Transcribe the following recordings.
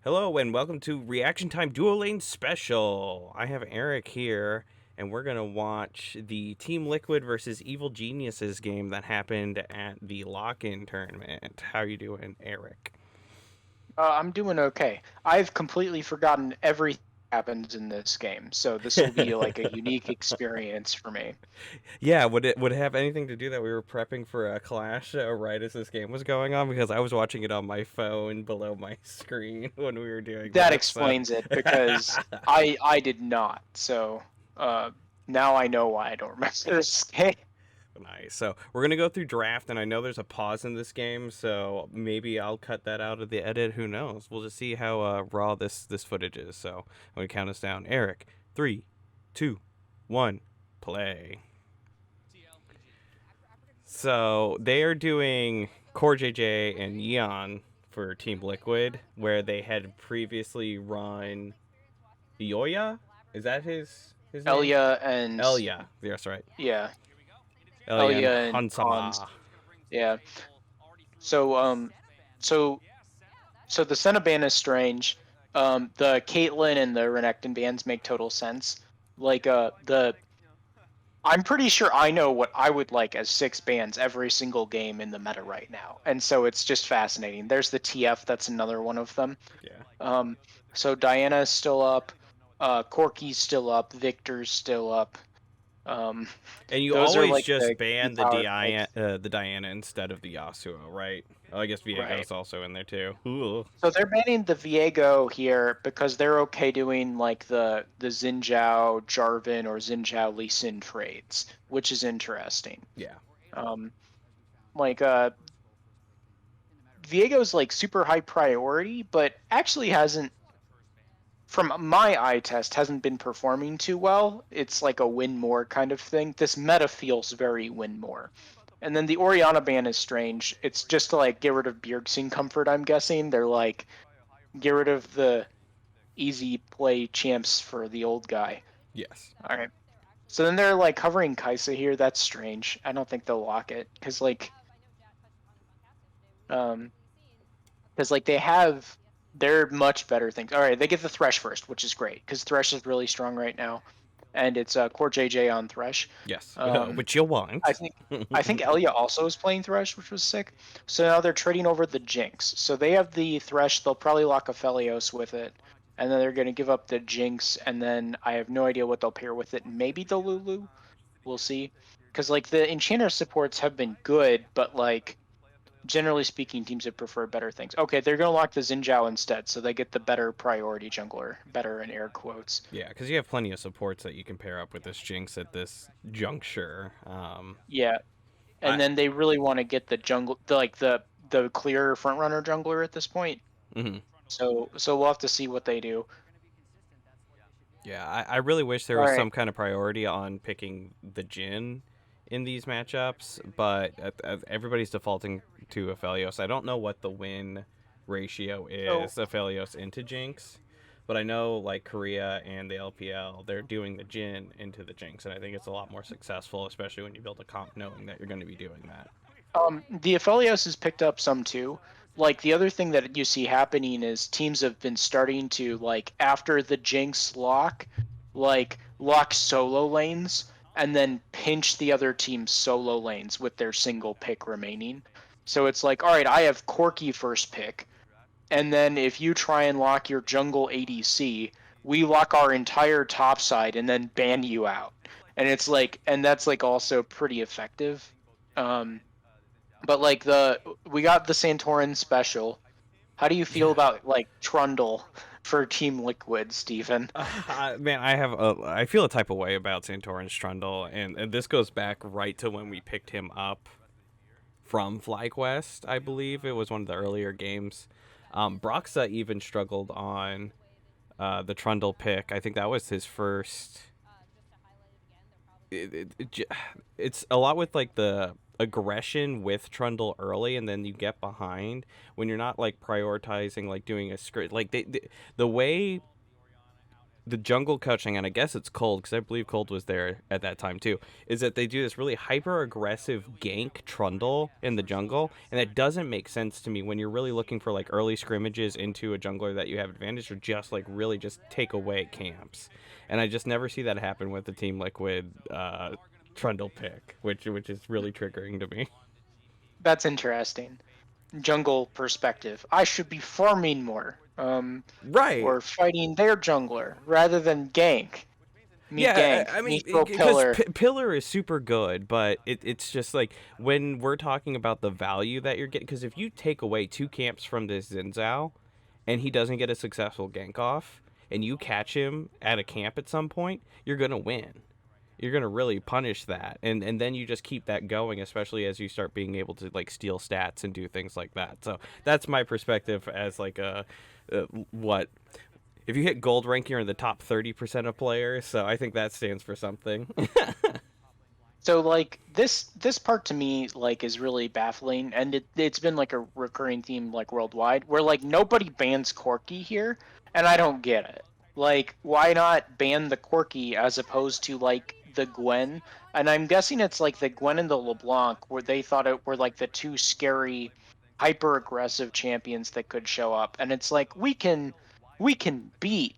Hello and welcome to Reaction Time DUOLANE Special. I have Eric here, and we're gonna watch the Team Liquid versus Evil Geniuses game that happened at the lock-in tournament. How are you doing, Eric? I'm doing okay. I've completely forgotten everything that happens in this game, so this will be like a unique experience for me. Yeah, would it have anything to do that we were prepping for a clash right as this game was going on? Because I was watching it on my phone below my screen when we were doing That that. So. explains it because I did not. So uh, now I know why I don't remember this game. Nice. So we're gonna go through draft, and I know there's a pause in this game, so maybe I'll cut that out of the edit. Who knows? We'll just see how raw this footage is. So I'm gonna count us down. Eric, 3, 2, 1, play. So they are doing Core JJ and Yeon for Team Liquid, where they had previously run Ioya. Is that his name? Elia and Elia. That's right. yeah, Elia and Elia and Hans. Hansama. Yeah. So so so the Cinnabon is strange. The Caitlyn and the Renekton bands make total sense. Like the I'm pretty sure I know what I would like as 6 bands every single game in the meta right now. And so it's just fascinating. There's the TF, that's another one of them. Yeah. Um, so Diana's still up, Corky's still up, Victor's still up. Um, And you those are always like just the key ban power picks. The Diana instead of the Yasuo, right? Oh, I guess Right. Viego's also in there too. Ooh. So they're banning the Viego here because they're okay doing like the Xin Zhao Jarvan or Xin Zhao Lee Sin trades, which is interesting. Yeah. Um, like Viego's like super high priority, but actually hasn't, from my eye test, hasn't been performing too well. It's like a win more kind of thing. This meta feels very win more. And then the Oriana ban is strange. It's just to like get rid of Bjergsen comfort, I'm guessing. They're like, get rid of the easy play champs for the old guy. Yes. Alright. So then they're like covering Kaisa here. That's strange. I don't think they'll lock it. Um because like they're much better things. All right, they get the Thresh first, which is great because Thresh is really strong right now, and it's Core JJ on Thresh. Yes. Um, Which you I want. think I think Elia also is playing Thresh, which was sick. So now they're trading over the Jinx. So they have the Thresh. They'll probably lock a Felios with it, and then they're going to give up the Jinx, and then I have no idea what they'll pair with it. Maybe the Lulu. We'll see. Because like the Enchanter supports have been good, but like generally speaking, teams have preferred better things. Okay, they're going to lock the Xin Zhao instead, so they get the better priority jungler. Better in air quotes. Yeah, because you have plenty of supports that you can pair up with this Jinx at this juncture. Yeah, I and then they really want to get the jungle, the clear frontrunner jungler at this point. mhm. So we'll have to see what they do. Yeah, I really wish there All was right. some kind of priority on picking the Jin in these matchups, but everybody's defaulting to Aphelios. I don't know what the win ratio So is, Aphelios into Jinx, but I know like Korea and the LPL, they're doing the Jin into the Jinx, and I think it's a lot more successful, especially when you build a comp knowing that you're going to be doing that. the Aphelios has picked up some too. Like the other thing that you see happening is teams have been starting to like after the Jinx lock, like lock solo lanes and then pinch the other team's solo lanes with their single pick remaining. So it's like, all right, I have Corky first pick, and then if you try and lock your jungle ADC, we lock our entire top side and then ban you out. And it's like, and that's like also pretty effective. Um, but like we got the Santorin special. How do you feel Yeah. about like Trundle for Team Liquid, Stephen? Man, I feel a type of way about Santorin Strundle, and this goes back right to when we picked him up from FlyQuest. I believe it was one of the earlier games. Broxa even struggled on the Trundle pick. I think that was his first. It's a lot with like the aggression with Trundle early, and then you get behind when you're not like prioritizing like doing a script. Like the way the jungle coaching, and I guess it's Cold because I believe Cold was there at that time too, is that they do this really hyper aggressive gank Trundle in the jungle, and that doesn't make sense to me when you're really looking for like early scrimmages into a jungler that you have advantage, or just like really just take away camps. And I just never see that happen with the Team Liquid Trundle pick, which is really triggering to me. That's interesting. Jungle perspective. I should be farming more, Right. or fighting their jungler rather than gank. Me Yeah, gank. I Me mean, throw because pillar. Pillar is super good, but it's just like when we're talking about the value that you're getting, because if you take away two camps from this Xin Zhao and he doesn't get a successful gank off, and you catch him at a camp at some point, you're going to win. You're going to really punish that. And then you just keep that going, especially as you start being able to like steal stats and do things like that. So that's my perspective as like what if you hit gold rank, you're in the top 30% of players. So I think that stands for something. So like this part to me like is really baffling, and it's been like a recurring theme like worldwide, where like nobody bans Corki here, and I don't get it. Like, why not ban the Corki as opposed to like the Gwen? And I'm guessing it's like the Gwen and the LeBlanc, where they thought it were like the two scary, hyper aggressive champions that could show up, and it's like we can beat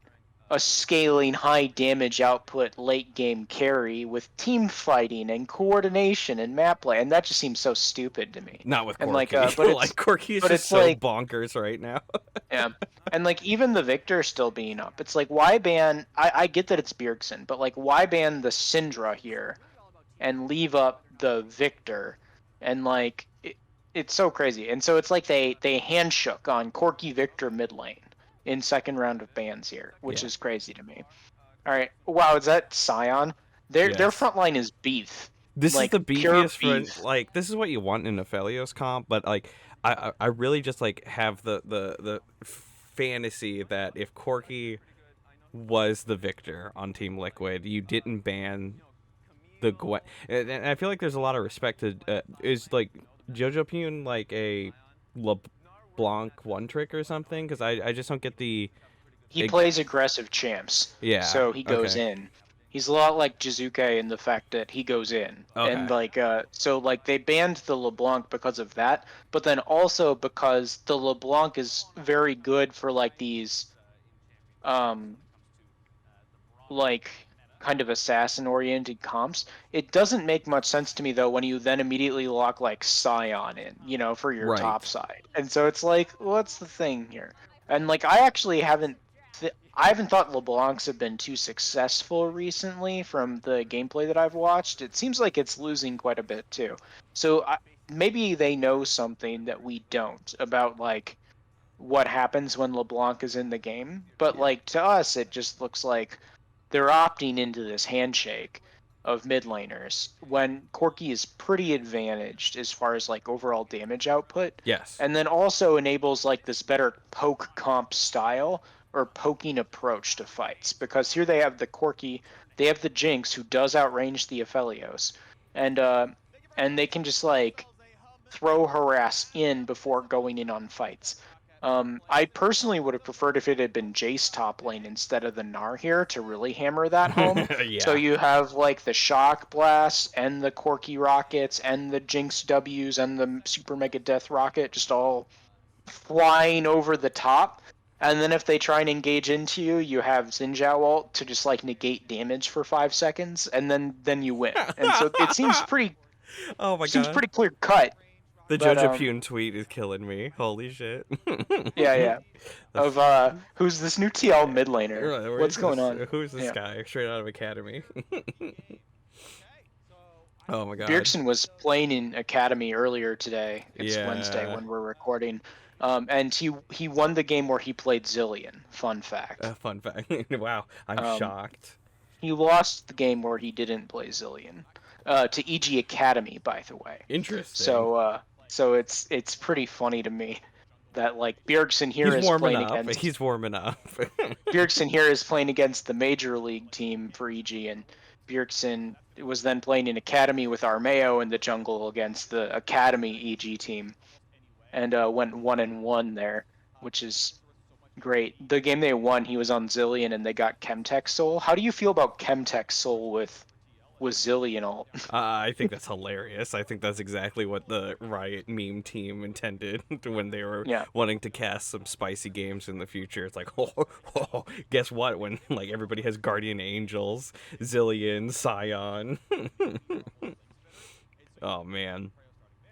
a scaling high damage output late game carry with team fighting and coordination and map play, and that just seems so stupid to me. Not with And like Corky. but Like Corky is but just it's so like, bonkers right now. yeah. And like even the Victor still being up, it's like, why ban, I get that it's Bjergsen, but like why ban the Syndra here and leave up the Victor? And like it's so crazy. And so it's like they hand shook on Corky Victor mid lane in second round of bans here, which Yeah. is crazy to me. All right. Wow, is that Scion? Their Yes. front line is beef. This is Like the pure beefiest front. beef. Like this is what you want in a Felios comp, but like I really just like have the fantasy that if Corky was the victor on Team Liquid, you didn't ban the Gwen. And I feel like there's a lot of respect to is like Jojo Pune like a LeBlanc one trick or something, because I just don't get the He plays aggressive champs, yeah, so he goes okay, in. He's a lot like Jizuke in the fact that he goes in. And okay, like so like they banned the LeBlanc because of that, but then also because the LeBlanc is very good for like these um like kind of assassin oriented comps. It doesn't make much sense to me though when you then immediately lock like Scion in, for your top right, side. And so it's like, what's the thing here? And like I actually I haven't thought LeBlancs have been too successful recently from the gameplay that I've watched. It seems like it's losing quite a bit too. So maybe they know something that we don't about like what happens when LeBlanc is in the game. But yeah, like to us, it just looks like they're opting into this handshake of mid laners when Corki is pretty advantaged as far as like overall damage output, yes, and then also enables like this better poke comp style or poking approach to fights, because here they have the Corki, they have the Jinx who does outrange the Aphelios, and they can just like throw harass in before going in on fights. I personally would have preferred if it had been Jace top lane instead of the Gnar here to really hammer that home. So yeah. you have like the Shock Blasts and the Corky Rockets and the Jinx Ws and the Super Mega Death Rocket just all flying over the top. And then if they try and engage into you, you have Xinjiao ult to just like negate damage for 5 seconds, and then you win. And so it Oh my seems god. pretty clear cut. The But Jojo Pune tweet is killing me. Holy shit. yeah, yeah. The Of who's this new TL mid laner? where What's is going this? on? Who's this Yeah. guy? Straight out of Academy. Oh my god. Bjergsen was playing in Academy earlier today. It's Wednesday Yeah. when we're recording. And he won the game where he played Zillion. Fun fact. Fun fact. Wow. I'm Um, shocked. he lost the game where he didn't play Zillion. To EG Academy, by the way. Interesting. So it's pretty funny to me that like Bjergsen He's here is warming playing up. against He's warming up. Bjergsen here is playing against the major league team for EG, and Bjergsen was then playing in Academy with Armeo in the jungle against the Academy EG team, and went 1-1 there, which is great. The game they won, he was on Zillion, and they got Chemtech Soul. How do you feel about Chemtech Soul with Zillion ult? I think that's hilarious. I think that's exactly what the Riot meme team intended when they were Yeah. wanting to cast some spicy games in the future. It's like, oh, guess what? When like everybody has Guardian Angels, Zillion, Scion. Oh man.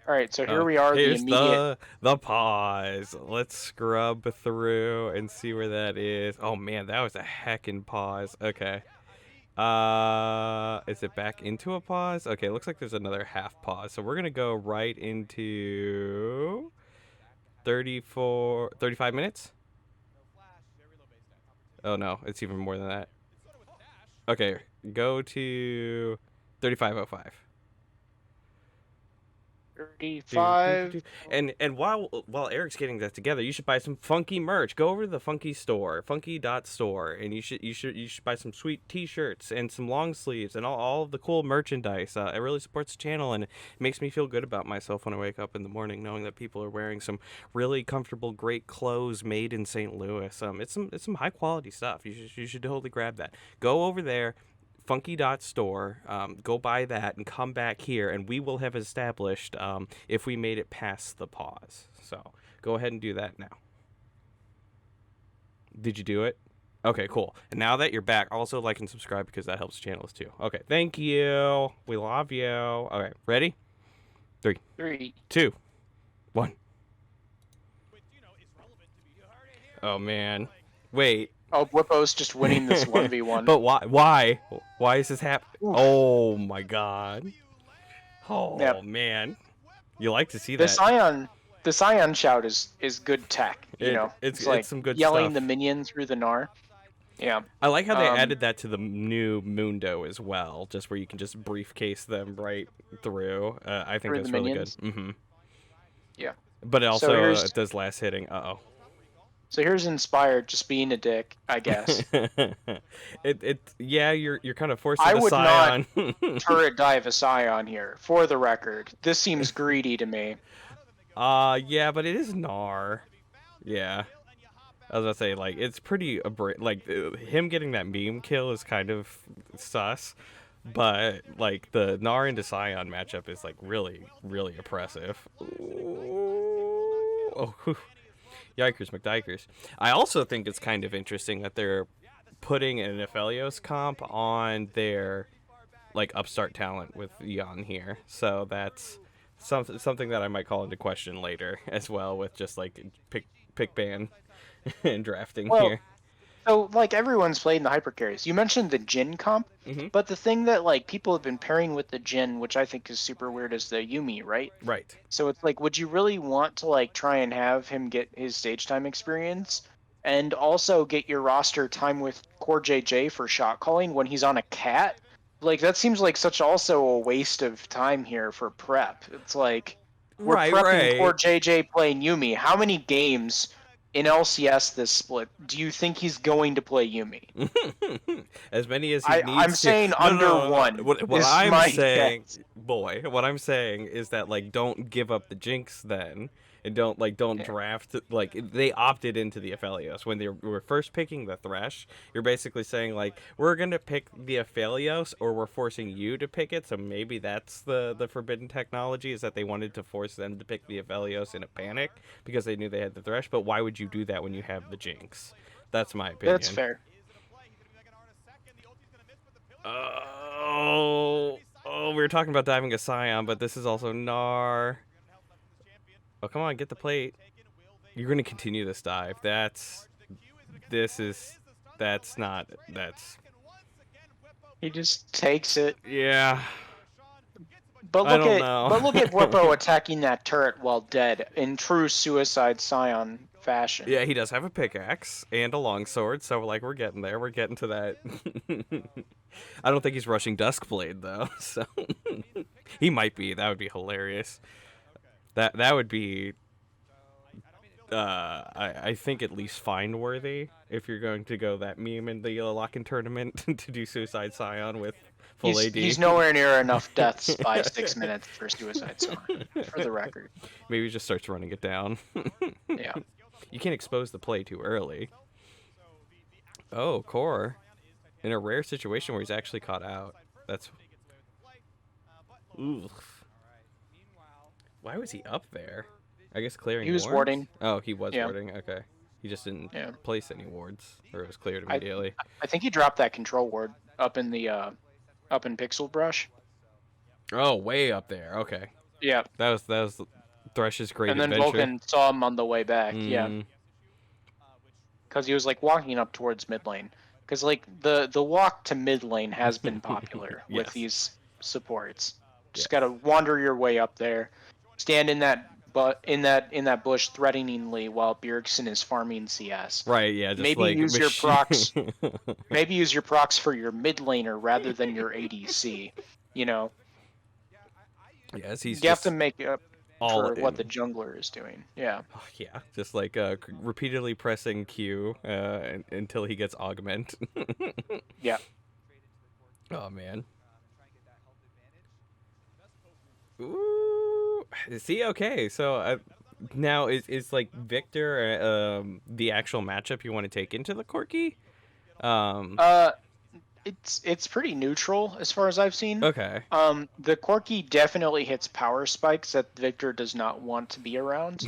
All right, so here we are. The Here's immediate. the pause. Let's scrub through and see where that is. Oh man, that was a heckin' pause. Okay. Is it back into a pause? Okay, looks like there's another half pause. So we're gonna go right into 35 minutes. Oh no, it's even more than that. Okay, go to 35:05. 35. And while Eric's getting that together, you should buy some funky merch. Go over to the Funky store, funky.store, and you should buy some sweet t-shirts and some long sleeves and all of the cool merchandise. It really supports the channel, and it makes me feel good about myself when I wake up in the morning knowing that people are wearing some really comfortable, great clothes made in St. Louis. It's some high quality stuff. You should totally grab that. Go over there, funky.store, go buy that and come back here, and we will have established if we made it past the pause. So go ahead and do that now. Did you do it? Okay, cool. And now that you're back, also like and subscribe because that helps channels too. Okay, thank you. We love you. Okay, ready? 3, 3. 2, 1. Oh man, wait. Oh, Whippo's just winning this 1v1. But why? Why is this happening? Oh my god. Oh Yep. man. You like to see The that. Scion shout is good tech. It's like some good yelling stuff. the minion through the Gnar. Yeah. I like how they added that to the new Mundo as well, just where you can just briefcase them right through. I think Through that's the really minions? good. Mm-hmm. Yeah. But it So also here's- does last hitting. Uh-oh. So here's Inspired just being a dick, I guess. Yeah, you're kind of forced to I the would Scion. not turret dive a Scion here, for the record. This seems greedy to me. Yeah, but it is Gnar. Yeah. I was gonna say, like, it's pretty him getting that meme kill is kind of sus, but like the Gnar into Scion matchup is like really, really oppressive. Ooh. Oh, whew. Yikers McDikers. I also think it's kind of interesting that they're putting an Aphelios comp on their like upstart talent with Jan here. So that's something that I might call into question later as well, with just like pick ban and drafting here. So, like, everyone's played in the hyper carries. You mentioned the Jhin comp, but the thing that, like, people have been pairing with the Jhin, which I think is super weird, is the Yuumi, right? Right. So it's like, would you really want to, like, try and have him get his stage time experience and also get your roster time with Core JJ for shot calling when he's on a cat? Like, that seems like such also a waste of time here for prep. It's like, we're prepping Core JJ playing Yuumi. How many games in LCS this split do you think he's going to play Yuumi? As many as he needs to. I'm saying under one. What I'm saying, boy, what I'm saying is that, like, don't give up the Jinx then, and don't draft. Like, they opted into the Aphelios when they were first picking the Thresh. You're basically saying, like, we're gonna pick the Aphelios, or we're forcing you to pick it. So maybe that's the forbidden technology, is that they wanted to force them to pick the Aphelios in a panic because they knew they had the Thresh. But why would you do that when you have the Jinx? That's my opinion. That's fair. Oh, we were talking about diving a Scion, but this is also Gnar. Oh, come on, get the plate. You're going to continue this dive. He just takes it. Yeah. But look at Whippo attacking that turret while dead in true suicide Scion fashion. Yeah, he does have a pickaxe and a longsword, so like we're getting there. We're getting to that. I don't think he's rushing Duskblade though, so he might be. That would be hilarious. That would be I think at least fine worthy if you're going to go that meme in the lock-in tournament to do Suicide Scion with full AD. He's nowhere near enough deaths by 6 minutes for Suicide Scion, for the record. Maybe he just starts running it down. Yeah. you can't expose the play too early. Oh, Core. In a rare situation where he's actually caught out. That's... Oof. Why was he up there? I guess clearing He was wards? warding. Oh, he was Yeah. warding. Okay. He just didn't Yeah. place any wards, or it was cleared I immediately. I think he dropped that control ward up in the up in Pixel Brush. Oh, way up there. Okay. Yeah. That was Thresh's great And then adventure. Vulcan saw him on the way back. Yeah. Mm, Because he was like walking up towards mid lane. Because like the walk to mid lane has been popular with Yes. these supports. Just Yes. gotta wander your way up there, stand in that bush threateningly while Bjergsen is farming CS. Right, yeah, just Maybe like use your procs. Maybe use your procs for your mid laner rather than your ADC. You know, Yes, he's you have just to make up all for what in. the jungler is doing. Yeah. Oh, yeah, just like repeatedly pressing Q until he gets augment. Yeah. Oh man. Ooh. See, okay, so now is like Victor the actual matchup you want to take into the Corki? It's pretty neutral as far as I've seen. Okay. The Corki definitely hits power spikes that Victor does not want to be around.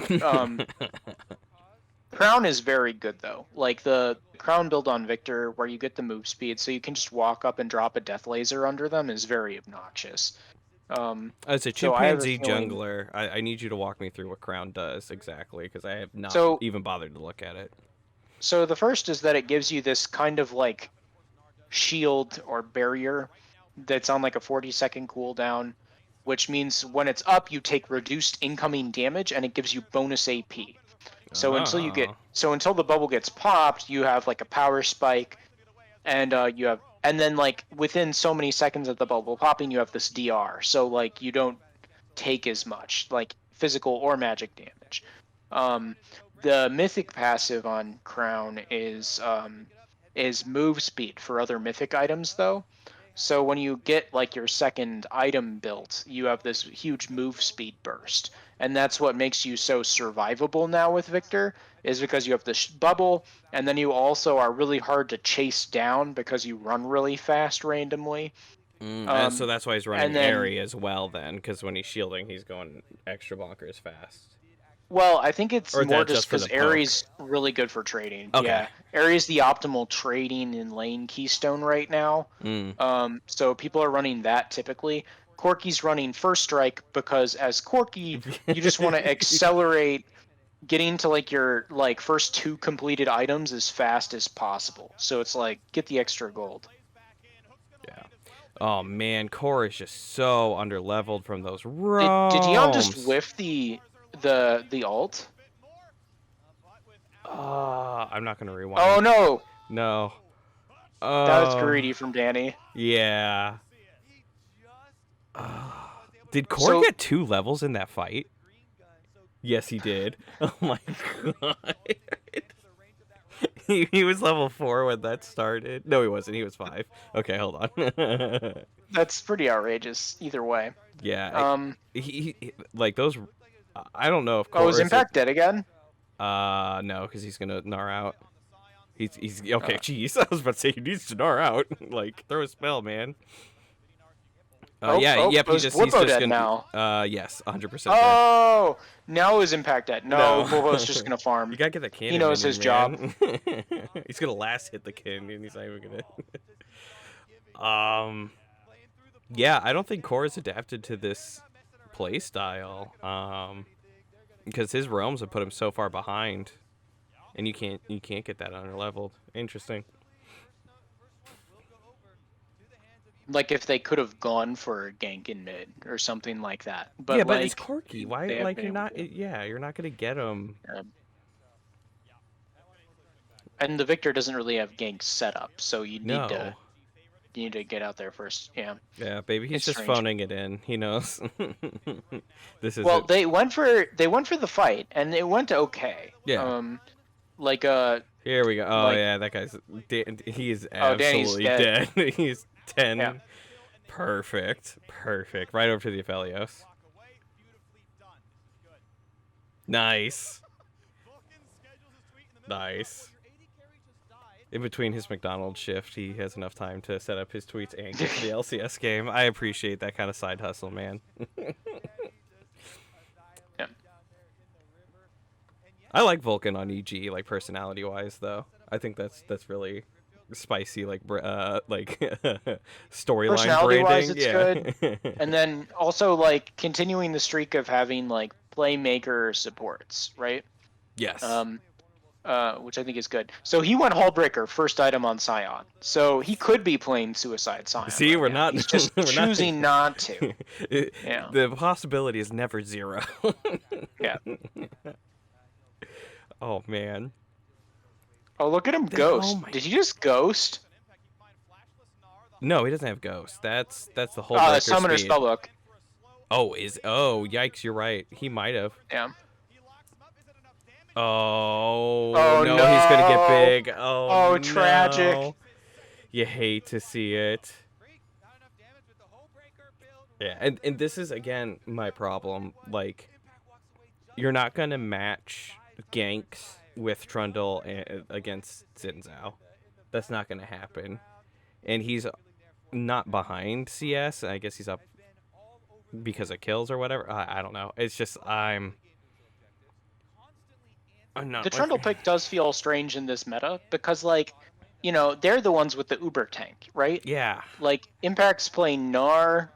Crown is very good though. Like the Crown build on Victor, where you get the move speed, so you can just walk up and drop a death laser under them, is very obnoxious. As a So I have a chimpanzee feeling. jungler, I need you to walk me through what Crown does exactly, because I have not So even bothered to look at it. so the first is that it gives you this kind of like shield or barrier that's on like a 40-second cooldown, which means when it's up, you take reduced incoming damage and it gives you bonus AP. So until the bubble gets popped, you have like a power spike, and and then like within so many seconds of the bubble popping, you have this DR. So like you don't take as much like physical or magic damage. Um, the mythic passive on Crown is move speed for other mythic items though. So when you get like your second item built, you have this huge move speed burst, and that's what makes you so survivable now with Victor, is because you have this bubble, and then you also are really hard to chase down because you run really fast randomly. And so that's why he's running And then Airy as well then, because when he's shielding, he's going extra bonkers fast. Well, I think it's Or is more that just just for because the poke? Ares really good for trading. Okay. Yeah, Ares the optimal trading in lane keystone right now. So people are running that typically. Corky's running first strike because as Corky, you just want to accelerate getting to like your like first two completed items as fast as possible. So it's like get the extra gold. Yeah. Oh man, Core is just so underleveled from those Did Dion just roams. whiff the ult? I'm not gonna rewind. Oh no, No. that was greedy from Danny. Yeah. Did Core So get 2 levels in that fight? Yes, he did. Oh my god. He was level 4 when that started. No, he wasn't. He was 5. Okay, hold on. that's pretty outrageous either way. Yeah. He like those. I don't know if Core. Oh, is Impact dead again? No, because he's gonna gnar out. He's okay. Jeez, I was about to say he needs to gnar out. Like throw a spell, man. Yep. He's just dead gonna. now. Yes, 100%. Oh, now is Impact dead? No, No. Bobo's just gonna farm. You gotta get that cannon. He knows his job. He's gonna last hit the cannon. He's not even gonna. Yeah, I don't think Core is adapted to this play style. Because his realms have put him so far behind, and you can't get that underleveled. Interesting. Like if they could have gone for a gank in mid or something like that. But yeah, but like, it's Corky. Why? they Like haven't you're been not. able to. Yeah, you're not gonna get him. And the Victor doesn't really have gank set up, so you need No. to get out there first. Yeah. Yeah, baby, he's It's just strange. phoning it in. He knows. This is Well, it. they went for the fight, and it went okay. Yeah. Like Here we go. Oh like- yeah, that guy's. He is Danny's absolutely dead. dead. He's 10. Yeah. Perfect. Right over to the Aphelios. Nice. Nice. In between his McDonald's shift, he has enough time to set up his tweets and get to the LCS game. I appreciate that kind of side hustle, man. Yeah. I like Vulcan on EG, like personality-wise, though. I think that's really spicy, like storyline Personality-wise, branding. it's good. And then also like continuing the streak of having like playmaker supports, right? Yes. Which I think is good. So he went Hullbreaker, first item on Scion. So he could be playing Suicide Scion. See, right we're now. not. He's just choosing not to. Yeah. The possibility is never zero. Yeah. Oh man. Oh, look at him ghost. Did he just ghost? No, he doesn't have ghost. That's the Hullbreaker Summoner speed. Spellbook. Oh, yikes, you're right. He might have. Yeah. Oh, Oh no, no, he's gonna get big. Oh, oh, tragic. No. You hate to see it. Yeah, and this is again my problem. Like, you're not gonna match ganks with Trundle against Xin. That's not gonna happen. And he's not behind CS. I guess he's up because of kills or whatever. I don't know. It's just I'm not. The Trundle pick does feel strange in this meta because, like, you know, they're the ones with the Uber tank, right? Yeah. Like, Impact's playing Gnar,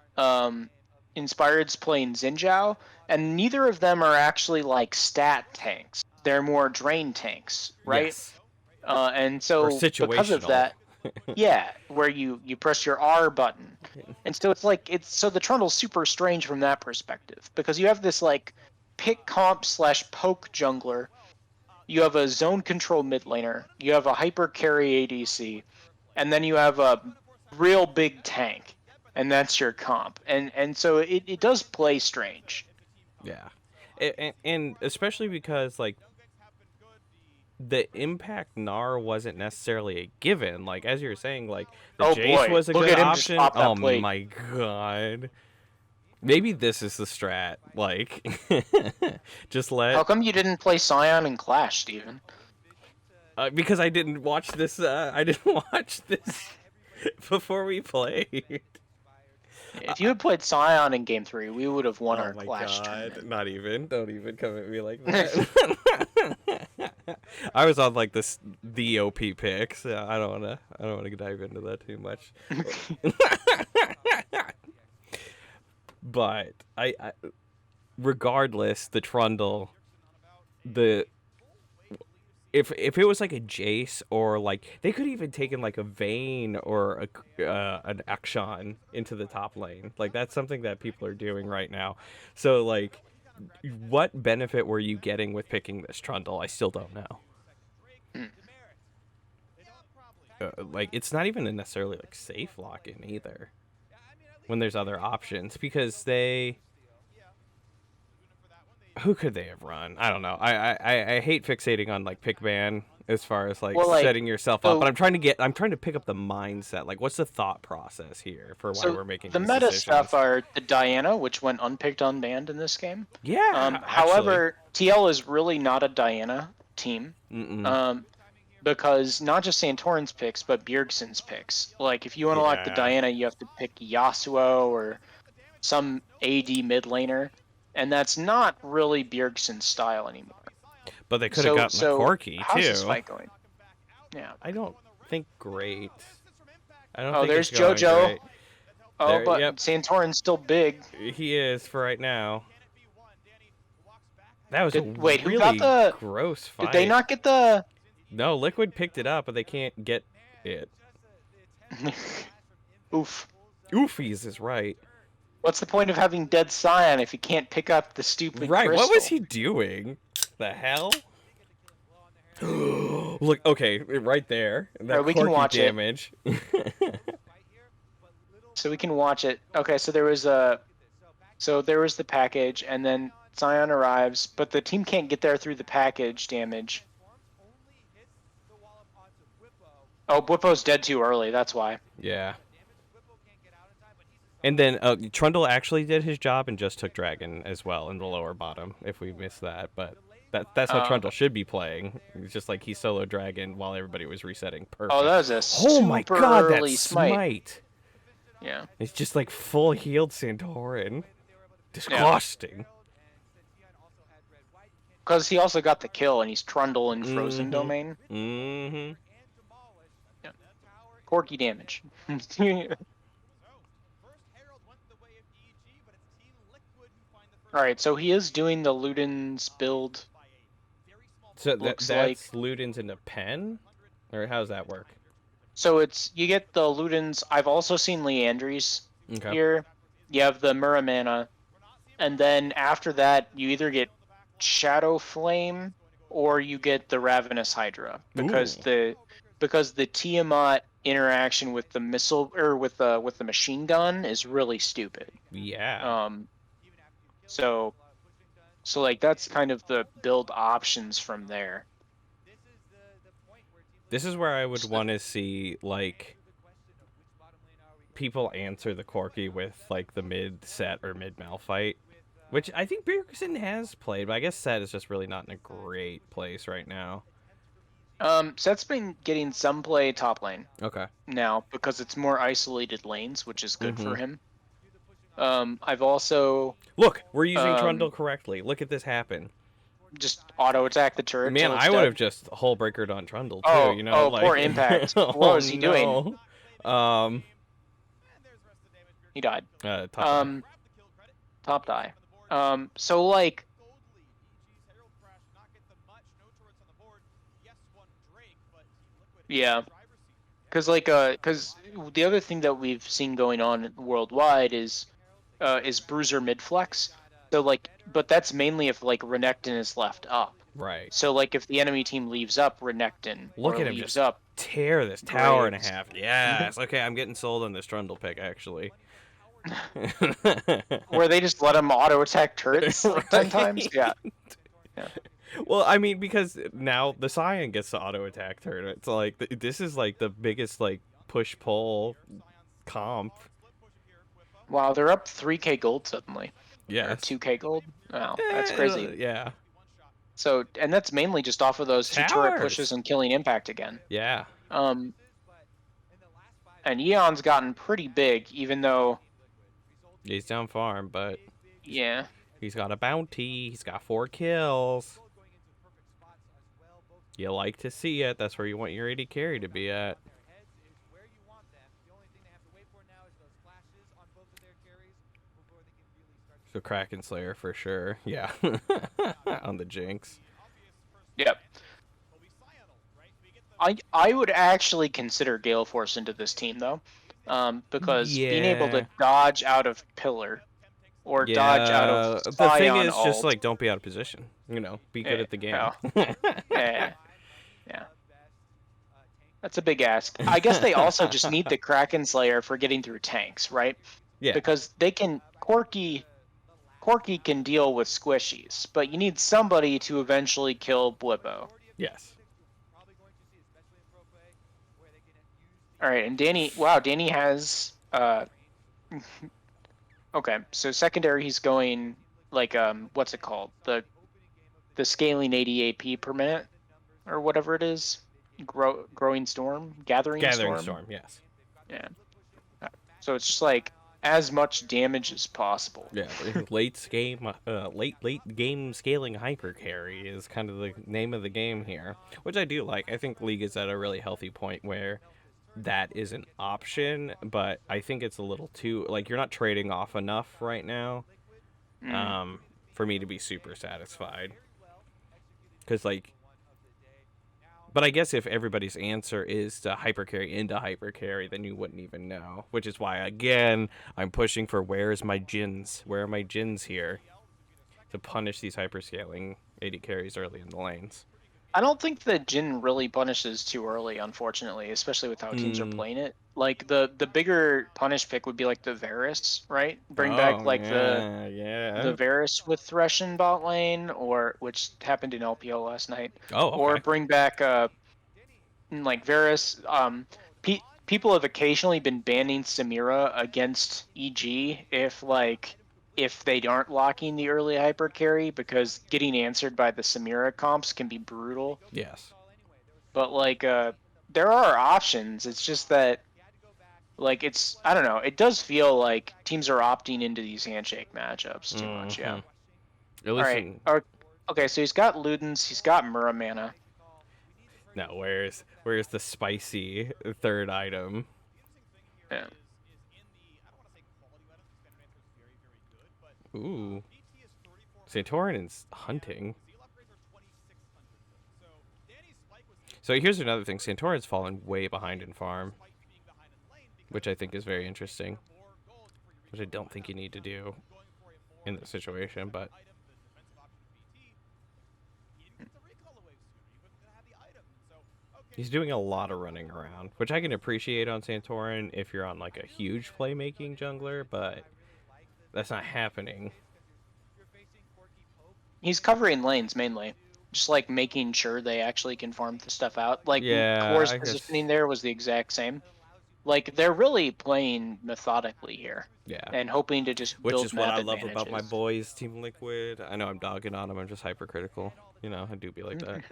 Inspired's playing Xin, and neither of them are actually, like, stat tanks. They're more drain tanks, right? Yes. And so, because of that, yeah, where you press your R button. And so it's like, so the Trundle's super strange from that perspective because you have this, like, pick comp / poke jungler. You have a zone control mid laner, you have a hyper carry ADC, and then you have a real big tank, and that's your comp. And so it does play strange. Yeah, and especially because like the impact Gnar wasn't necessarily a given. Like as you were saying, like the Jace was a Look good at him option. just pop that Oh plate. my god. Maybe this is the strat. Like, just let. How come you didn't play Scion and Clash, Steven? Because I didn't watch this. I didn't watch this before we played. If you had played Scion in Game 3, we would have won our my Clash god! tournament. Not even. Don't even come at me like that. I was on like the OP picks. I don't wanna dive into that too much. But I regardless, the Trundle, if it was like a Jace or like they could even taken like a Vayne or an Akshan into the top lane. Like that's something that people are doing right now. So like, what benefit were you getting with picking this Trundle? I still don't know. Like it's not even a necessarily like safe lock in either. When there's other options, because who could they have run? I don't know. I hate fixating on like pick ban as far as like setting yourself up, but I'm trying to pick up the mindset. Like, what's the thought process here for why we're making the these meta decisions? stuff are the Diana, which went unpicked unbanned in this game. Yeah. However, TL is really not a Diana team. Because not just Santorin's picks, but Bjergsen's picks. Like, if you want to lock the Diana, you have to pick Yasuo or some AD mid laner, and that's not really Bjergsen's style anymore. But they could have gotten the Corki, too. How's this fight going? Yeah. I don't think great. I don't think there's JoJo. Great. Oh, but Santorin's still big. He is for right now. That was who really got the gross fight. Did they not get the... No, Liquid picked it up, but they can't get it. Oof. Oofies is right. What's the point of having dead Scion if you can't pick up the stupid crystal? What was he doing? The hell? Look, okay, right there. That we can watch damage. So we can watch it. Okay, so there was the package, and then Scion arrives, but the team can't get there through the package damage. Oh, Bwipo's dead too early, that's why. Yeah. And then Trundle actually did his job and just took Dragon as well in the lower bottom, if we missed that. But That's how Trundle should be playing. It's just like he solo dragon while everybody was resetting. Perfect. Oh, that was a Oh my super god, that early smite. Yeah. It's just like full healed Santorin. Yeah. Disgusting. Because he also got the kill, and he's Trundle in Frozen Domain. Mm-hmm. Yeah. Corky damage. Alright, so he is doing the Luden's build. So Looks that's like Luden's in a pen? Or how does that work? So you get the Luden's. I've also seen Leandry's here. You have the Muramana, and then after that, you either get Shadow Flame or you get the Ravenous Hydra because the Tiamat interaction with the missile or with the machine gun is really stupid. Yeah. So like that's kind of the build options from there. This is where I would want to see like people answer the Corky with like the mid set or mid Malphite, which I think Bjergsen has played, but I guess set is just really not in a great place right now. Set's been getting some play top lane. Okay. Now because it's more isolated lanes, which is good for him. I've also look. We're using Trundle correctly. Look at this happen. Just auto attack the turret. Man, I would have just hull breakered on Trundle too. You know, like poor impact. What was he doing? He died. Top die. So like. Yeah. Because the other thing that we've seen going on worldwide is Bruiser mid-flex. So like, but that's mainly if like Renekton is left up. Right. So like, if the enemy team leaves up Renekton, look at him just up, tear this tower in half. Yes. Okay, I'm getting sold on this Trundle pick actually. Where they just let him auto attack turrets 10 times. Yeah. Well, I mean, because now the Scion gets to auto attack turret. It's like this is like the biggest like push pull comp. Wow, they're up 3k gold suddenly. Yeah. 2k gold. Wow, that's crazy. Yeah. So, and that's mainly just off of those two turret pushes and killing impact again. Yeah. And Eon's gotten pretty big, even though he's down farm, but yeah, he's got a bounty. He's got 4 kills. You like to see it. That's where you want your AD carry to be at. So Kraken Slayer for sure. Yeah. On the Jinx. Yep. I would actually consider Gale Force into this team though, because being able to dodge out of pillar or dodge out of the thing is just like don't be out of position. You know, be good at the game. Yeah. That's a big ask. I guess they also just need the Kraken Slayer for getting through tanks, right? Yeah. Because they can Corky can deal with squishies, but you need somebody to eventually kill Blippo. Yes. All right, and Danny. Wow, Danny has. Okay, so secondary, he's going like what's it called? The scaling 80 AP per minute, or whatever it is. Growing storm, gathering storm. Yes. Yeah. So it's just like as much damage as possible. Yeah, late game scaling hyper carry is kind of the name of the game here, which I do like. I think League is at a really healthy point where that is an option, but I think it's a little too like you're not trading off enough right now, for me to be super satisfied. Because like. But I guess if everybody's answer is to hypercarry into hypercarry, then you wouldn't even know. Which is why, again, I'm pushing for where's my Jins? Where are my Jins here? To punish these hyperscaling 80 carries early in the lanes. I don't think the Jin really punishes too early, unfortunately, especially with how teams are playing it. Like, the bigger punish pick would be like the Varus, right? Bring back like the Varus with Thresh in bot lane, or which happened in LPL last night. Oh, okay. Or bring back like Varus. People have occasionally been banning Samira against EG if if they aren't locking the early hyper carry, because getting answered by the Samira comps can be brutal. Yes. But like there are options. It's just that like I don't know, it does feel like teams are opting into these handshake matchups too much, yeah. At least Alright. in Okay, so he's got Ludens, he's got Muramana. now, where's the spicy third item? Yeah. Ooh. Santorin's hunting. So here's another thing. Santorin's fallen way behind in farm, which I think is very interesting. Which I don't think you need to do in this situation, but he's doing a lot of running around, which I can appreciate on Santorin if you're on like a huge playmaking jungler, but that's not happening. He's covering lanes mainly. Just like making sure they actually can farm the stuff out. Like Yeah, Core's I guess. positioning there was the exact same. Like they're really playing methodically here. Yeah. And hoping to just Which build is what map I love about my advantages. boys, Team Liquid. I know I'm dogging on them. I'm just hypercritical. You know, I do be like that.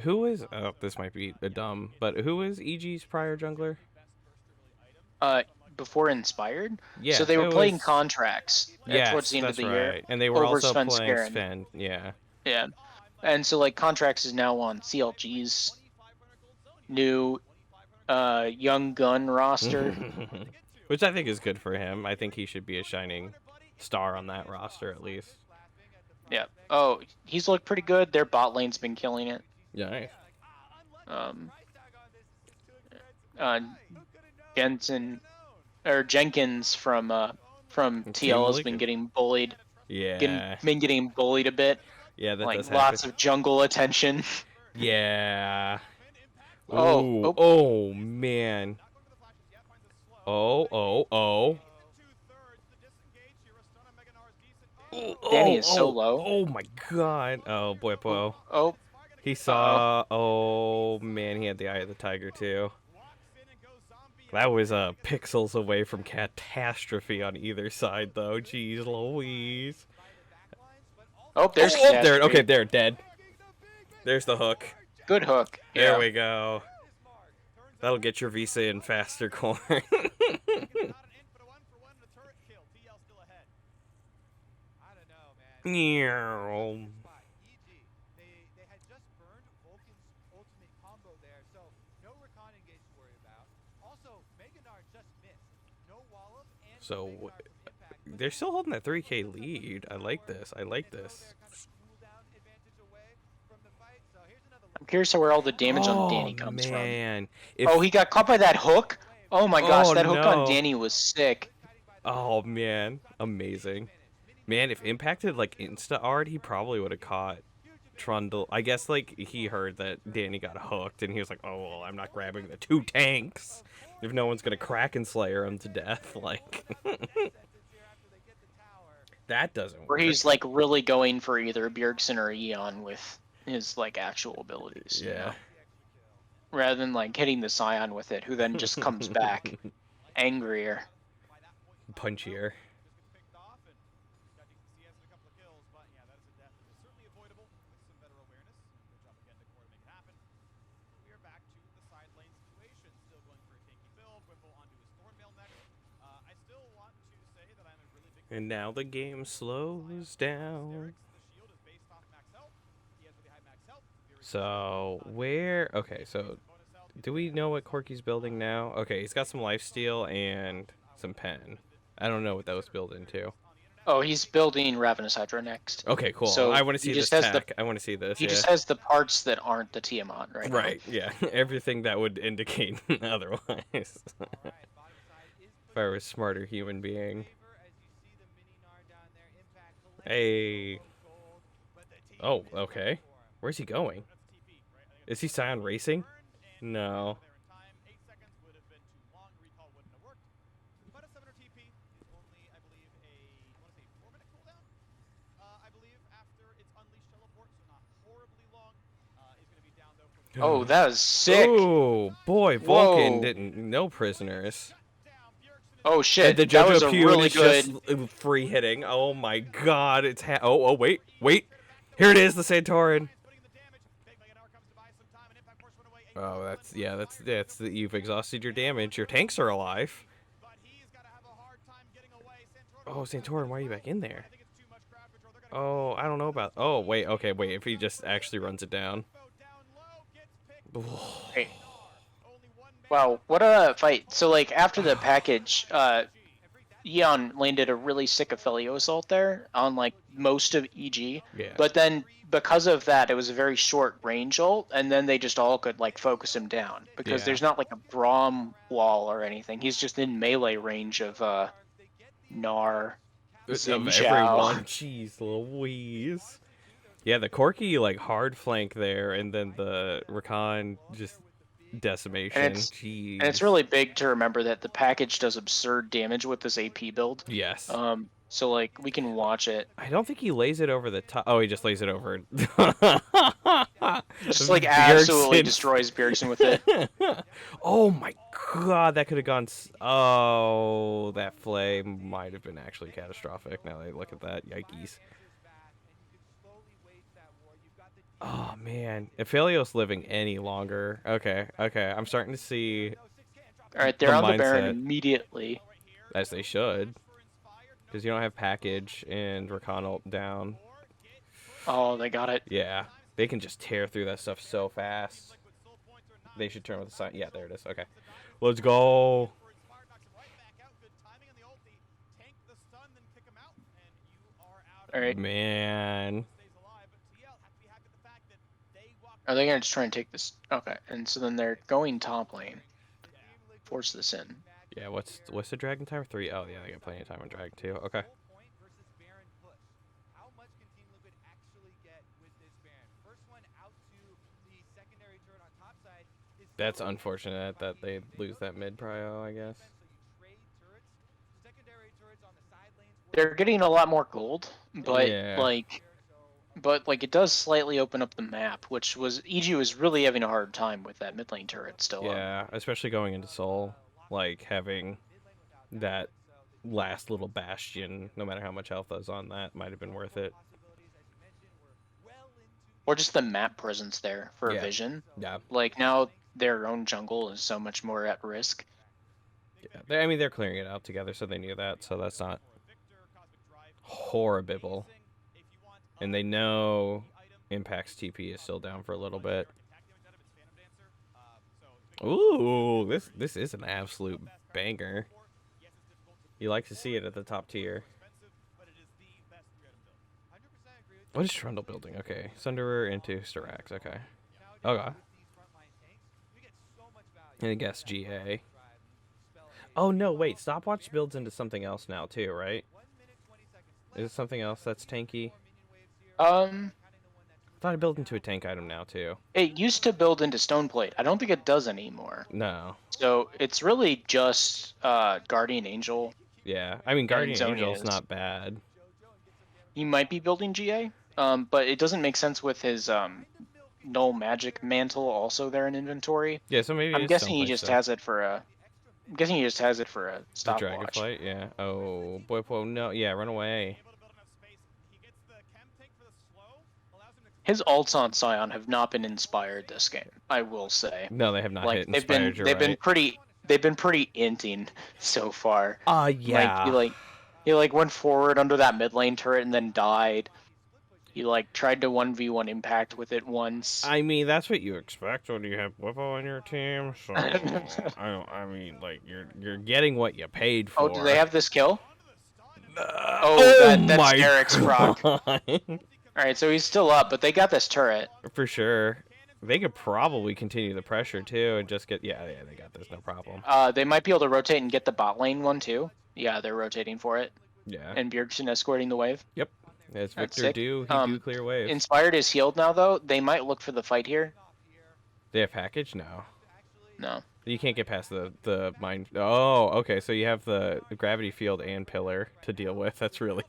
Who is... Oh, this might be a dumb, but who is EG's prior jungler? Before Inspired? Yeah, So they were it playing was... contracts towards Yes, the end of that's the year right. And they were over also Sven playing Skaren. Sven. Yeah. Yeah. And so like contracts is now on CLG's new young gun roster. Which I think is good for him. I think he should be a shining star on that roster at least. Yeah. Oh, he's looked pretty good. Their bot lane's been killing it. Yeah. Nice. Jenkins from TL has been getting bullied. Yeah. Been getting bullied a bit. Yeah, that Like does happen. lots of jungle attention. Yeah. Oh, Ooh. Oh, man. Oh. Danny is so low. Oh my god. Oh, boy. Oh. He saw... Oh, man. He had the eye of the tiger, too. That was pixels away from catastrophe on either side, though. Jeez Louise. Oh, there's there. Okay, they're dead. There's the hook. Good hook. There Yeah. we go. That'll get your visa in faster, Corn. So they're still holding that 3K lead. I like this. I'm curious where all the damage on Danny comes from. Oh, he got caught by that hook? Oh my gosh, that hook on no. Danny was sick. Oh man, amazing. Man, if impacted like insta-art, he probably would have caught Trundle. I guess like he heard that Danny got hooked and he was like, oh well, I'm not grabbing the 2 tanks if no one's gonna Kraken Slayer him to death. Like that doesn't work. Where he's like really going for either Bjergsen or Eon with his like actual abilities. Yeah. You know? Rather than like hitting the Scion with it, who then just comes back angrier. Punchier. And now the game slows down. So, where... Okay, so... Do we know what Corky's building now? Okay, he's got some lifesteal and some pen. I don't know what that was built into. Oh, he's building Ravenous Hydra next. Okay, cool. So I want to see this tech. I want to see this. He just has the parts that aren't the Tiamat right now. Right, yeah. Everything that would indicate otherwise. If I were a smarter human being. Hey. Oh, okay. Where's he going? Is he Scion racing? No. Oh, that is sick. Oh boy, Vulcan Whoa. didn't. No prisoners. Oh And the shit, that was JoJo a Pune really is just good. free hitting. Oh my god, it's oh wait. Here it is, the Santorin. Oh, you've exhausted your damage. Your tanks are alive. Oh, Santorin, why are you back in there? Oh, I don't know about. Oh, wait. Okay, wait. If he just actually runs it down. Hey. Wow, what a fight. So like after the package, Eon landed a really sick Ophelio assault there on like most of EG. Yeah. But then because of that, it was a very short range ult, and then they just all could like focus him down because Yeah. there's not like a Braum wall or anything. He's just in melee range of Gnar, Of Xin everyone. Zhao. Jeez Louise. Yeah, the Corki like hard flank there, and then the Rakan just decimation. Jeez. And it's really big to remember that the package does absurd damage with this AP build. Yes. So like we can watch it. I don't think he lays it over the top. Oh, he just lays it over. Just like absolutely destroys Bjergsen with it. Oh my god, that could have gone. Oh, that flame might have been actually catastrophic. Now that I look at that, yikes. Oh man, if Aphelios living any longer. Okay, I'm starting to see. All right, they're on the Baron mindset. immediately. As they should. Because you don't have package and Rakan ult down. Oh, they got it. Yeah, they can just tear through that stuff so fast. They should turn with the sign. Yeah, there it is. Okay, let's go. All right. Man. Are they gonna just try and take this? Okay, and so then they're going top lane. Force this in. Yeah, what's the dragon timer? 3? Oh yeah, they got plenty of time on dragon too. Okay. That's unfortunate that they lose that mid prio, I guess. They're getting a lot more gold, but Yeah. like it does slightly open up the map, which was EG was really having a hard time with that mid lane turret still. Yeah, especially going into Soul, like having that last little bastion, no matter how much health was on that, might have been worth it. Or just the map presence there for Yeah. vision. Yeah. Like now their own jungle is so much more at risk. Yeah, I mean they're clearing it out together, so they knew that. So that's not horrible. And they know Impact's TP is still down for a little bit. Ooh, this is an absolute banger. You like to see it at the top tier. What is Trundle building? Okay, Sunderer into Styrax. Okay. Okay. And I guess GA. Oh no, wait. Stopwatch builds into something else now too, right? Is it something else that's tanky? I thought it built into a tank item now too. It used to build into Stoneplate. I don't think it does anymore. No. So it's really just Guardian Angel. Yeah, I mean Guardian Angel's not bad. He might be building GA, but it doesn't make sense with his null magic mantle also there in inventory. Yeah, so maybe I'm guessing he just has it for a. I'm guessing he just has it for a stopwatch. Dragonflight, yeah. Oh, boy, no, yeah, run away. His ults on Scion have not been inspired this game, I will say. No, they have not hit they've inspired. been pretty inting so far. Yeah. Like he went forward under that mid lane turret and then died. He like tried to 1v1 impact with it once. I mean, that's what you expect when you have Whippo on your team. So I mean, like you're getting what you paid for. Oh, do they have this kill? That's my Eric's proc. All right, so he's still up, but they got this turret. For sure. They could probably continue the pressure too and just get they got this, no problem. They might be able to rotate and get the bot lane one too. Yeah, they're rotating for it. Yeah. And Bjergsen escorting the wave. Yep. As Victor do clear wave. Inspired is healed now though. They might look for the fight here. They have package? No. No. You can't get past the mine. Oh, okay. So you have the gravity field and pillar to deal with. That's really,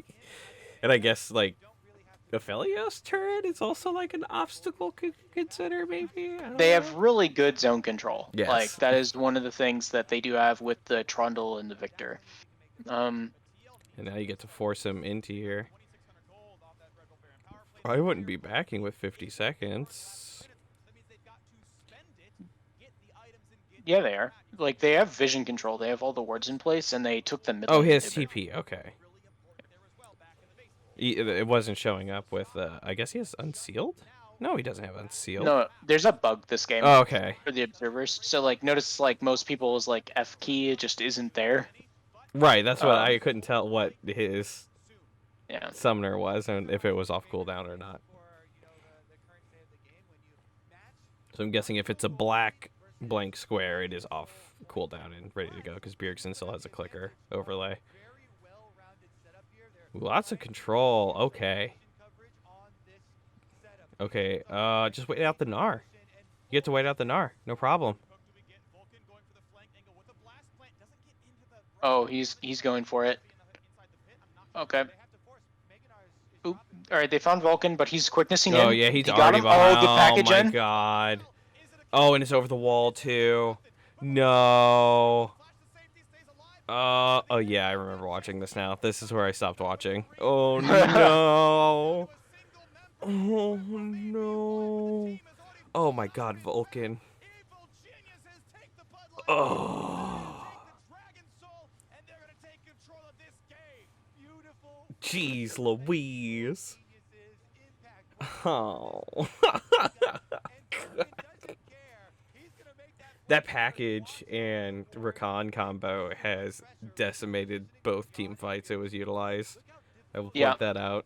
and I guess like Aphelios turret is also like an obstacle could consider, maybe? I don't They have know. really good zone control. Like Yes. that is one of the things that they do have with the Trundle and the Victor. And now you get to force him into here. I wouldn't be backing with 50 seconds. Yeah, they are. Like they have vision control. They have all the wards in place, and they took the mid Oh, lane he has inhibitor. TP. Okay. It wasn't showing up with. I guess he has unsealed. No, he doesn't have unsealed. No, there's a bug this game Oh, okay. for the observers. So like, notice like most people's like F key just isn't there. Right. That's what Um, I couldn't tell what his yeah. summoner was and if it was off cooldown or not. So I'm guessing if it's a black blank square, it is off cooldown and ready to go because Bjergsen still has a clicker overlay. Ooh, lots of control. Okay. Okay. Just wait out the Gnar. You get to wait out the Gnar. No problem. Oh, he's going for it. Okay. Oop. All right, they found Vulcan, but he's quicknessing Oh, in. yeah, he's He got already him. Oh, behind. the Oh, package my in. God. Oh, and it's over the wall, too. No. Oh, yeah, I remember watching this now. This is where I stopped watching. Oh, no. Oh, no. Oh, my God, Vulcan. Oh. Jeez Louise. Oh. That package and Rakan combo has decimated both team fights it was utilized. I will Yeah. point that out.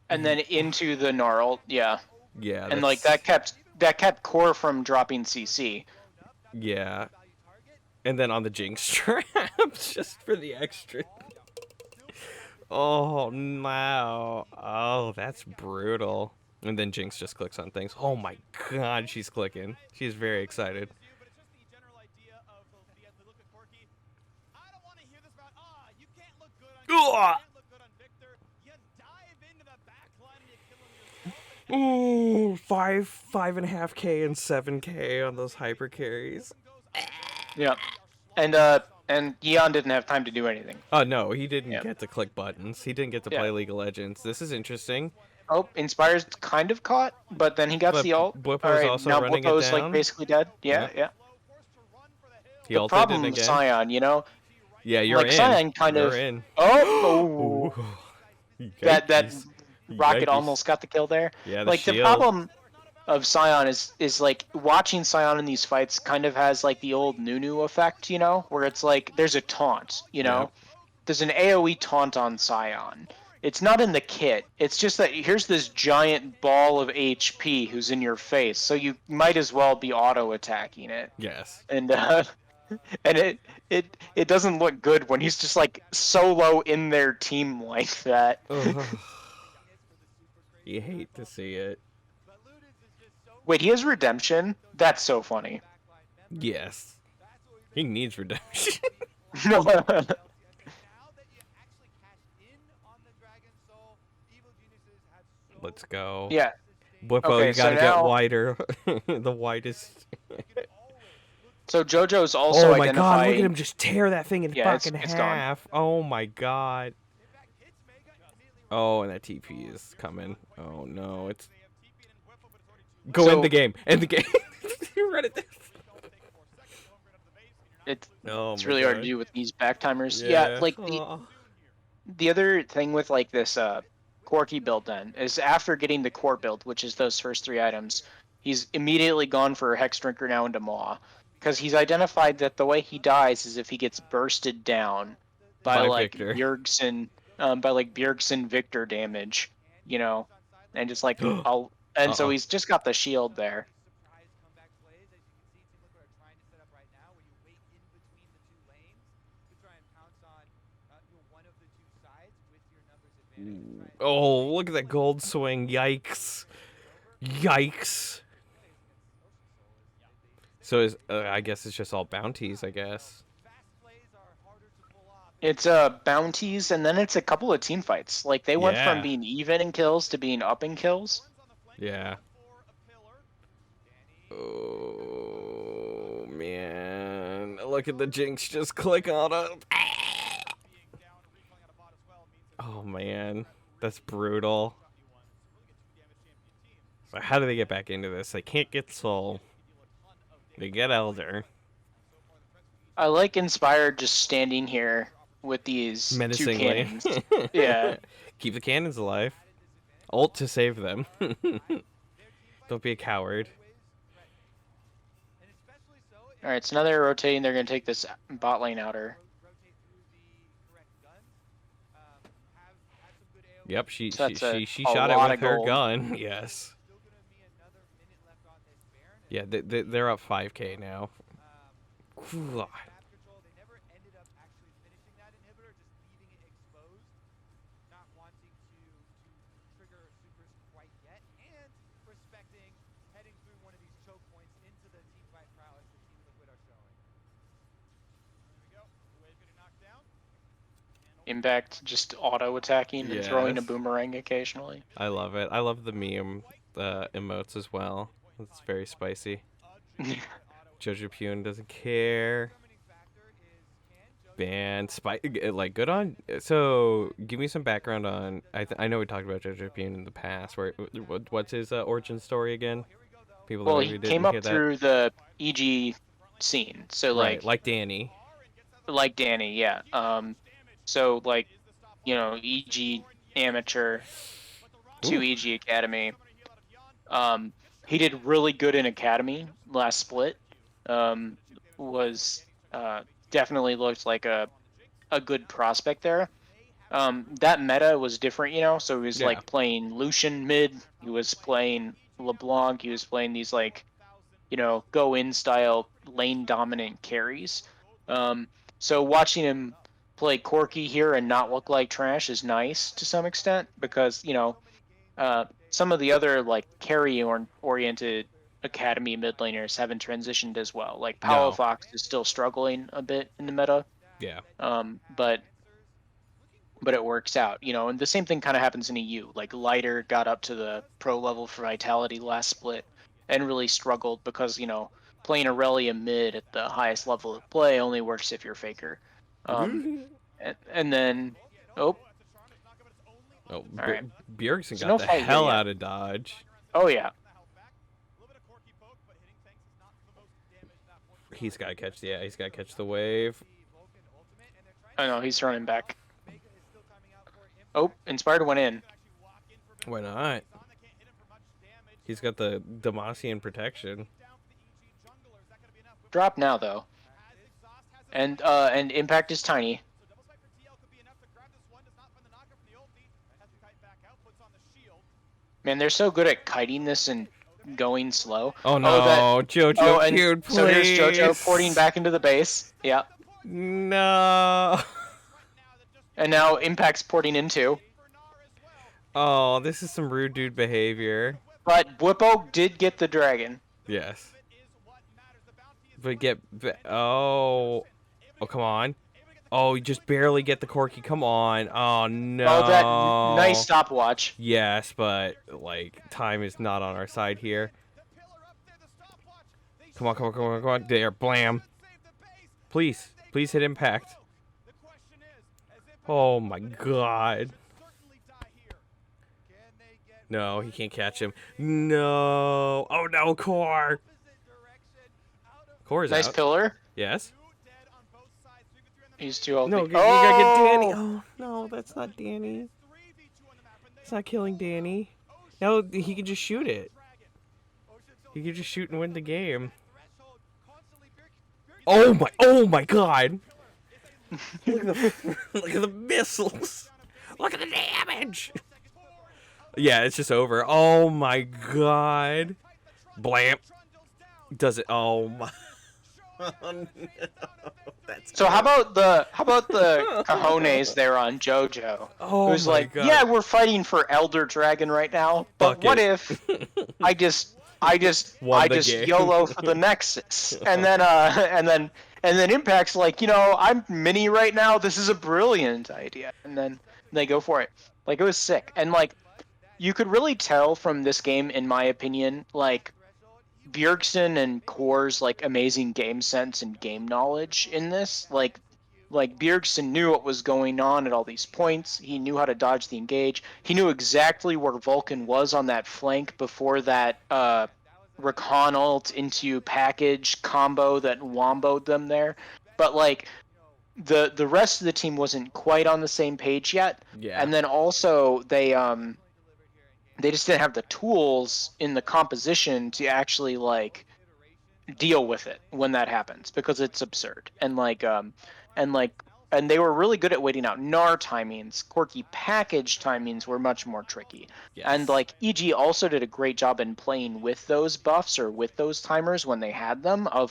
And then into the Gnarl. Yeah. Yeah, And like that's... that kept Core from dropping CC. Yeah. And then on the Jinx traps, just for the extra. Oh, no. Oh, that's brutal. And then Jinx just clicks on things. Oh my God, she's clicking. She's very excited. Ugh! Ooh, 5.5K and 7K on those hyper carries. Yeah. And Yeon didn't have time to do anything. Oh no, he didn't Yeah. get to click buttons. He didn't get to Yeah. play League of Legends. This is interesting. Oh, Inspire's kind of caught, but then he got But the ult. Blippo's All right, also now running it Blippo's like down. basically dead. Yeah, Yep. yeah. He The ulted in problem with again. Scion, you know, Yeah, you're like in. Scion kind You're of. in. Oh, that Yikes. rocket Yikes. almost got the kill there. Yeah, the Like the shield. problem of Scion is like watching Scion in these fights kind of has like the old Nunu effect, you know, where it's like there's a taunt, you know, Yep. there's an AoE taunt on Scion. It's not in the kit. It's just that here's this giant ball of HP who's in your face, so you might as well be auto attacking it. Yes. And and it doesn't look good when he's just like solo in their team like that. Ugh. You hate to see it. Wait, he has redemption? That's so funny. Yes. He needs redemption. Let's go. Yeah. Blippo, Okay, you so gotta get now wider. The widest. so JoJo's also Oh my God, look at identifying. him just tear that thing in Yeah, fucking it's gone. half. Oh my God. Oh, and that TP is coming. Oh no, it's... Go So- end the game. End the game. You read it. It's Oh it's my really hard God. to do with these back timers. Yeah, like Aw. the other thing with like this Corki build then is after getting the core build, which is those first 3 items, he's immediately gone for Hex Drinker now into Maw. Because he's identified that the way he dies is if he gets bursted down by like Victor. Bjergsen Victor damage, you know, and just like so Uh-oh. he's just got the shield there. Oh, look at that gold swing. Yikes. Yikes. So I guess it's just all bounties, I guess. It's bounties, and then it's a couple of team fights. Like they went from Yeah. being even in kills to being up in kills. Yeah. Oh man! Look at the Jinx just click on it. Oh man, that's brutal. So how do they get back into this? They can't get Soul. They get Elder. I like Inspired just standing here with these two Menacingly. cannons. Yeah. Keep the cannons alive. Ult to save them. Don't be a coward. All right, so now they're rotating. They're gonna take this bot lane outer. Yep, she So that's a shot it lot with of her gold. gun. Yes. Yeah, they're up 5K now. Whew. Impact just auto attacking and throwing a Yes. boomerang occasionally. I love it. I love the meme emotes as well. It's very spicy. Jojo Pune doesn't care. Band like good on. So give me some background on. I know we talked about Jojo Pune in the past. What's his origin story again? People that Well, maybe he didn't came hear up that. through the EG scene, so Right, like Danny. like Danny, yeah. So like, you know, EG amateur to Ooh. EG Academy. He did really good in Academy last split. Was definitely looked like a good prospect there. That meta was different, you know. So he was Yeah. like playing Lucian mid. He was playing LeBlanc. He was playing these like, you know, go in style lane dominant carries. So watching him play Corki here and not look like trash is nice to some extent because you know some of the other like carry oriented academy mid laners haven't transitioned as well. Like No. Fox is still struggling a bit in the meta, Yeah. but it works out, you know. And the same thing kind of happens in EU. Like Lighter got up to the pro level for Vitality last split and really struggled because you know playing Aurelia mid at the highest level of play only works if you're Faker. And then oh Oh, all right, Bjergsen there's got no the fight here hell yet. out of dodge. Oh yeah. He's got to catch. Yeah, he's got to catch the wave. I know he's running back. Oh, Inspired went in. Why not? He's got the Demacian protection. Drop now though. And Impact is tiny. Man, they're so good at kiting this and going slow. Oh no, Jojo, oh, and cute, please. So here's Jojo porting back into the base. Yeah. No. And now Impact's porting in too. Oh, this is some rude dude behavior. But Whippo did get the dragon. Yes. But oh, come on. Oh, you just barely get the Corki. Come on. Oh no. Oh, that nice stopwatch. Yes, but like time is not on our side here. Come on, come on, come on, come on. There, blam. Please, please hit Impact. Oh my god. No, he can't catch him. No. Oh no, Core. Core's nice out. pillar. Yes. He's too old. No, you gotta get Danny. Oh no, that's not Danny. It's not killing Danny. No, he can just shoot it. He can just shoot and win the game. Oh my god. Look at the missiles. Look at the damage. Yeah, it's just over. Oh my god. Blamp. Does it? Oh my. Oh, no. So how about the cojones there on JoJo? Oh who's my like, god. yeah, we're fighting for Elder Dragon right now, but Fuck what it. if I just Won the game. YOLO for the Nexus, and then And then Impact's like, I'm mini right now. This is a brilliant idea. And then they go for it. Like, it was sick. And, like, you could really tell from this game, in my opinion, like, Bjergsen and Core's, like, amazing game sense and game knowledge in this. Like Bjergsen knew what was going on at all these points. He knew how to dodge the engage. He knew exactly where Vulcan was on that flank before that recon ult into package combo that womboed them there. But like the rest of the team wasn't quite on the same page yet. Yeah. And then also they just didn't have the tools in the composition to actually like deal with it when that happens, because it's absurd. And they were really good at waiting out NAR timings. Quirky package timings were much more tricky. And Yes. like EG also did a great job in playing with those buffs or with those timers when they had them, in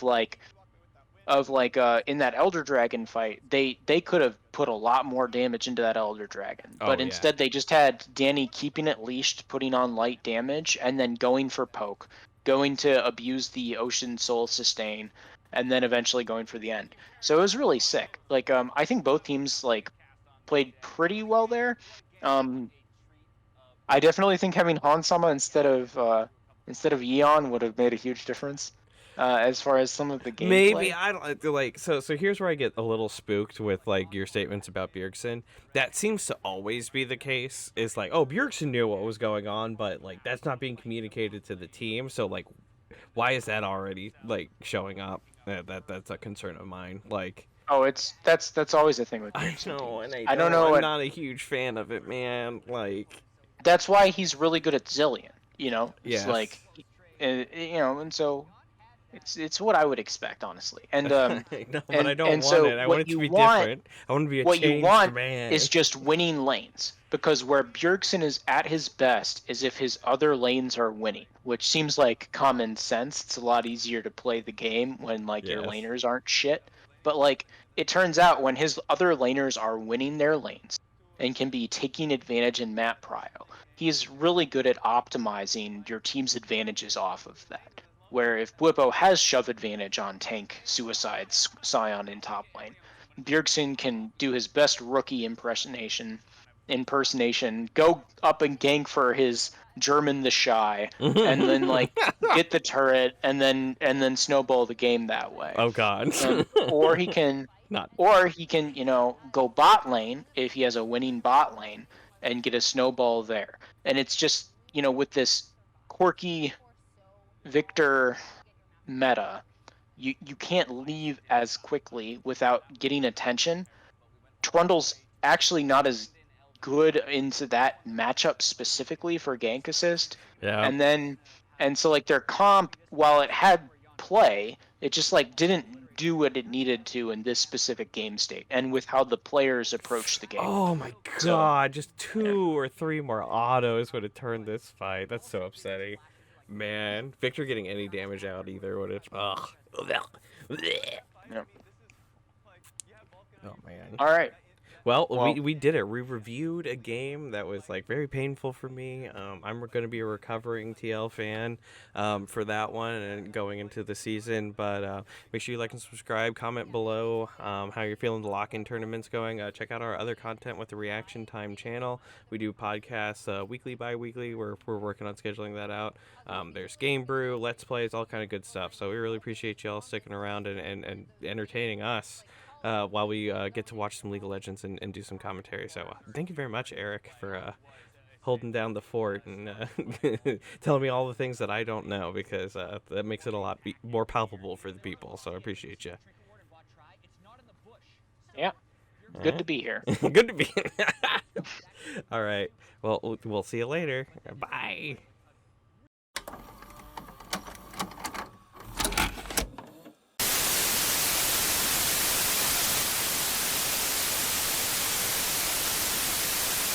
that Elder Dragon fight, they could have put a lot more damage into that Elder Dragon. But Oh yeah. instead they just had Danny keeping it leashed, putting on light damage, and then going for poke, going to abuse the Ocean Soul sustain, and then eventually going for the end. So it was really sick. Like I think both teams like played pretty well there. I definitely think having Hansama instead of Yeon would have made a huge difference as far as some of the Maybe gameplay. I don't like so here's where I get a little spooked with like your statements about Bjergsen. That seems to always be the case. Is like, oh, Bjergsen knew what was going on, but like that's not being communicated to the team. So like, why is that already like showing up? That's a concern of mine. Like, Oh, that's always a thing with I Bjergsen know, and teams. I I don't don't. know I'm what. not a huge fan of it, man. Like, That's why he's really good at Zillion. It's like, yes. and so it's what I would expect, honestly. No, but I don't And want so it. I want it to be different. I want to be a what you changed want man. is just winning lanes, because where Bjergsen is at his best is if his other lanes are winning, which seems like common sense. It's a lot easier to play the game when like your Yes. laners aren't shit. But like it turns out when his other laners are winning their lanes and can be taking advantage in map prio, he's really good at optimizing your team's advantages off of that. Where if Bwipo has shove advantage on tank, suicide, Scion in top lane, Bjergsen can do his best rookie impersonation, go up and gank for his German the Shy, and then like get the turret and then snowball the game that way. Oh God. Or he can Not. go bot lane if he has a winning bot lane and get a snowball there. And it's just, with this quirky Victor meta, you can't leave as quickly without getting attention. Trundle's actually not as good into that matchup specifically for gank assist. Yeah. And so like their comp, while it had play, it just like didn't do what it needed to in this specific game state and with how the players approach the game. Oh my So God. Just yeah. 2 or 3 more autos would have turned this fight. That's so upsetting. Man, Victor getting any damage out either would have. Ugh. Yeah. Oh man. All right. Well, Well, we did it. We reviewed a game that was like very painful for me. I'm going to be a recovering TL fan for that one and going into the season. But make sure you like and subscribe. Comment below how you're feeling the lock-in tournaments going. Check out our other content with the Reaction Time channel. We do podcasts weekly, bi-weekly. We're working on scheduling that out. There's Game Brew, Let's Plays, all kind of good stuff. So we really appreciate y'all sticking around and entertaining us while we get to watch some League of Legends and do some commentary. So thank you very much, Eric, for holding down the fort and telling me all the things that I don't know, because that makes it a lot more palpable for the people. So I appreciate you. yeah. All Good right. to be here. Good to be. All right. Well, we'll see you later. Bye.